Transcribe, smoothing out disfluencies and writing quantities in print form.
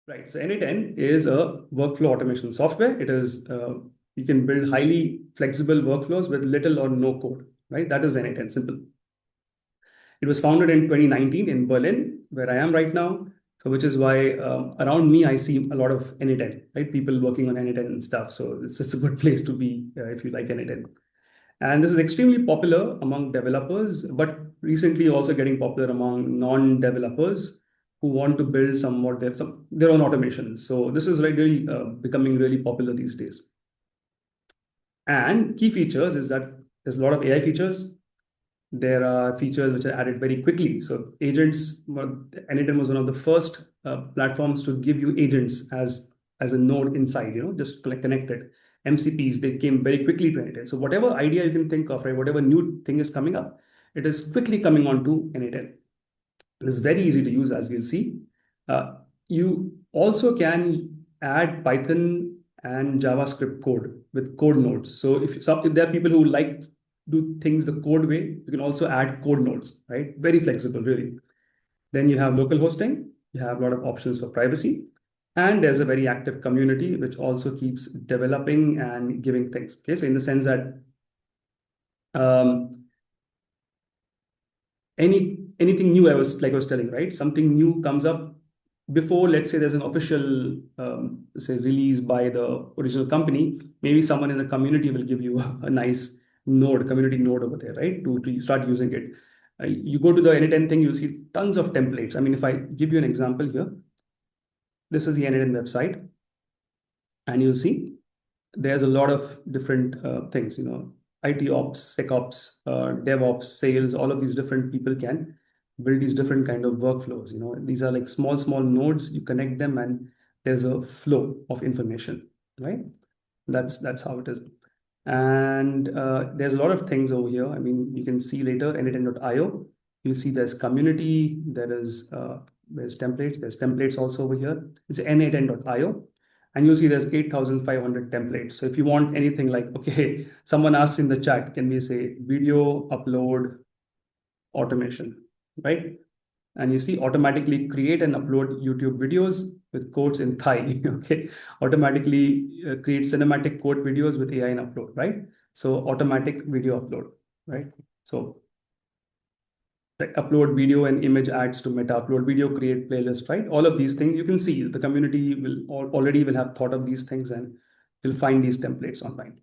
Right. So n8n is a workflow automation software. It is you can build highly flexible workflows with little or no code. Right. That is n8n. Simple. It was founded in 2019 in Berlin, where I am right now. So, which is why around me I see a lot of n8n. Right. People working on n8n and stuff. So it's a good place to be if you like n8n. And this is extremely popular among developers, but recently also getting popular among non-developers who want to build their own automation. So this is really becoming really popular these days. And key features is that there's a lot of AI features. There are features which are added very quickly. So agents, n8n was one of the first platforms to give you agents as a node inside, just connected. MCPs, they came very quickly to n8n. So whatever idea you can think of, right, whatever new thing is coming up, it is quickly coming onto n8n. It is very easy to use, as we'll see. You also can add Python and JavaScript code with code nodes. So if there are people who like do things the code way, you can also add code nodes, right? Very flexible, really. Then you have local hosting. You have a lot of options for privacy. And there's a very active community, which also keeps developing and giving things. Okay, so in the sense that um, anything new, I was telling, right? Something new comes up before, let's say there's an official say release by the original company. Maybe someone in the community will give you a nice community node over there, right? To start using it. You go to the n8n thing, you'll see tons of templates. I mean, if I give you an example here, this is the n8n website, and you'll see there's a lot of different things, IT ops, SecOps, DevOps, sales, all of these different people can build these different kind of workflows. These are like small nodes, you connect them and there's a flow of information, right? That's how it is. And there's a lot of things over here. I mean, you can see later n8n.io. You'll see there's community, there's templates also over here. It's n8n.io. And you'll see there's 8,500 templates. So if you want anything like, okay, someone asks in the chat, can we say video upload automation, right? And you see automatically create and upload YouTube videos with quotes in Thai, okay? Automatically create cinematic quote videos with AI and upload, right? So automatic video upload, right? So upload video and image ads to Meta, upload video, create playlist, right? All of these things, you can see the community already will have thought of these things and will find these templates online.